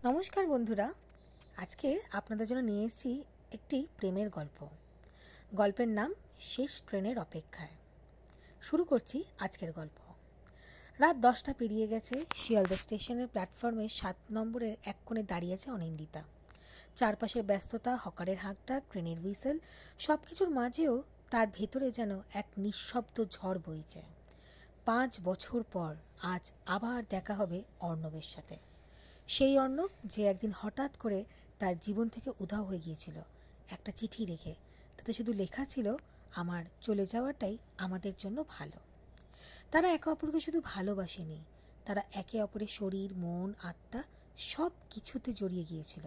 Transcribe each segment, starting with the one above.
নমস্কার বন্ধুরা, আজকে আপনাদের জন্য নিয়ে এসেছি একটি প্রেমের গল্প। গল্পের নাম শেষ ট্রেনের অপেক্ষায়। শুরু করছি আজকের গল্প। রাত 10টা পেরিয়ে গেছে। শিয়ালদা স্টেশনের প্ল্যাটফর্মে 7 নম্বরের এক কোণে দাঁড়িয়ে আছে অনিন্দিতা। চারপাশের ব্যস্ততা, হকারের হাঁকটা, ট্রেনের হুইসেল, সব কিছুর মাঝেও তার ভেতরে যেন এক নিঃশব্দ ঝড় বইছে। 5 বছর পর আজ আবার দেখা হবে অর্ণবের সাথে। সেই অর্ণব যে একদিন হঠাৎ করে তার জীবন থেকে উধাও হয়ে গিয়েছিল একটা চিঠি রেখে। তাতে শুধু লেখা ছিল, আমার চলে যাওয়াটাই আমাদের জন্য ভালো। তারা একে অপরকে শুধু ভালোবাসেনি, তারা একে অপরের শরীর, মন, আত্মা সব কিছুতে জড়িয়ে গিয়েছিল।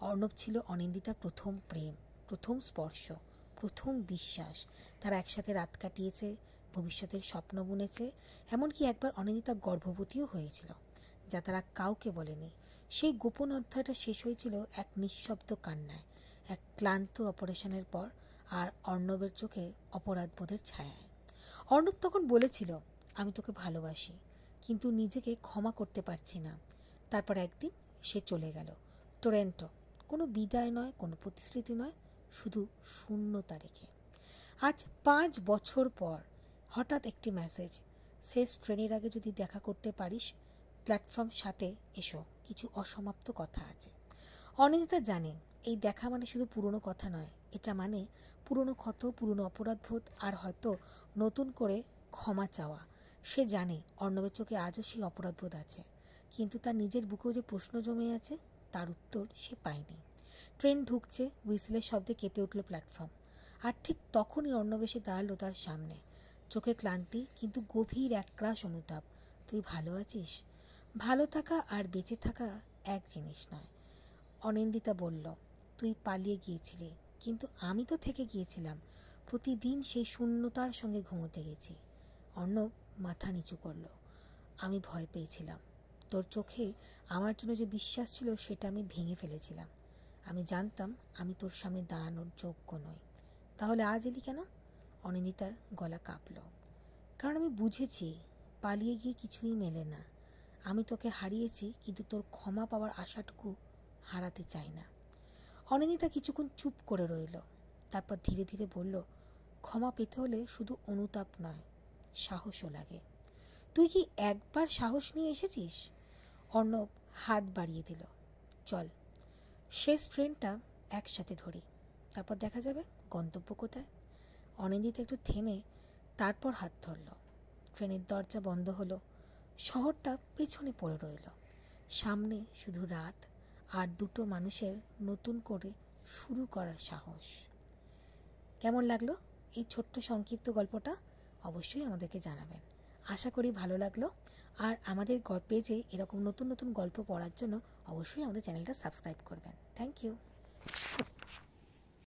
অর্ণব ছিল অনিন্দিতার প্রথম প্রেম, প্রথম স্পর্শ, প্রথম বিশ্বাস। তারা একসাথে রাত কাটিয়েছে, ভবিষ্যতের স্বপ্ন বুনেছে, এমনকি একবার অনিন্দিতা গর্ভবতীও হয়েছিল, যা তারা কাউকে বলেনি। সেই গোপন অধ্যায়টা শেষ হয়েছিল এক নিঃশব্দ কান্নায়, এক ক্লান্ত অপারেশনের পর, আর অর্ণবের চোখে অপরাধবোধের ছায়ায়। অর্ণব তখন বলেছিল, আমি তোকে ভালোবাসি, কিন্তু নিজেকে ক্ষমা করতে পারছি না। তারপর একদিন সে চলে গেল টরন্টো। কোনো বিদায় নয়, কোনো প্রতিশ্রুতি নয়, শুধু শূন্যতা রেখে। আজ 5 বছর পর হঠাৎ একটি মেসেজ, শেষ ট্রেনের আগে যদি দেখা করতে পারিস, প্ল্যাটফর্ম 7-এ এসো, কিছু অসমাপ্ত কথা আছে। অনিন্দিতা জানে এই দেখা মানে শুধু পুরনো কথা নয়, এটা মানে পুরনো ক্ষত, পুরনো অপরাধবোধ, আর হয়তো নতুন করে ক্ষমা চাওয়া। সে জানে অর্ণবের চোখে আজও সেই অপরাধবোধ আছে, কিন্তু তার নিজের বুকেও যে প্রশ্ন জমে আছে, তার উত্তর সে পায়নি। ট্রেন ঢুকছে, হুইসেলের শব্দে কেঁপে উঠল প্ল্যাটফর্ম। আর ঠিক তখনই অর্ণব এসে দাঁড়ালো তার সামনে। চোখে ক্লান্তি, কিন্তু গভীর একরাশ অনুতাপ। তুই ভালো আছিস? ভালো থাকা আর বেঁচে থাকা এক জিনিস নয়। অনিন্দিতা বলল, তুই পালিয়ে গিয়েছিলি, কিন্তু আমি তো থেকে গিয়েছিলাম। প্রতিদিন সেই শূন্যতার সঙ্গে ঘুমোতে গেছি। অর্ণব মাথা নিচু করল। আমি ভয় পেয়েছিলাম। তোর চোখে আমার জন্য যে বিশ্বাস ছিল, সেটা আমি ভেঙে ফেলেছিলাম। আমি জানতাম আমি তোর সামনে দাঁড়ানোর যোগ্য নই। তাহলে আজ এলি কেন? অনিন্দিতার গলা কাঁপল। কারণ আমি বুঝেছি, পালিয়ে গিয়ে কিছুই মেলে না। আমি তোকে হারিয়েছি, কিন্তু তোর ক্ষমা পাওয়ার আশাটুকু হারাতে চাই না। অনিন্দিতা কিছুক্ষণ চুপ করে রইল, তারপর ধীরে ধীরে বলল, ক্ষমা পেতে হলে শুধু অনুতাপ নয়, সাহসও লাগে। তুই কি একবার সাহস নিয়ে এসেছিস? অর্ণব হাত বাড়িয়ে দিল। চল, শেষ ট্রেনটা একসাথে ধরি, তারপর দেখা যাবে গন্তব্য কোথায়। অনিন্দিতা একটু থেমে তারপর হাত ধরল। ট্রেনের দরজা বন্ধ হলো। শহরটা পেছনে পড়ে রইল। সামনে শুধু রাত আর দুটো মানুষের নতুন করে শুরু করার সাহস। কেমন লাগলো এই ছোট্ট সংক্ষিপ্ত গল্পটা? অবশ্যই আমাদেরকে জানাবেন। আশা করি ভালো লাগলো। আর আমাদের পেজে এরকম নতুন নতুন গল্প পড়ার জন্য অবশ্যই আমাদের চ্যানেলটা সাবস্ক্রাইব করবেন। Thank you.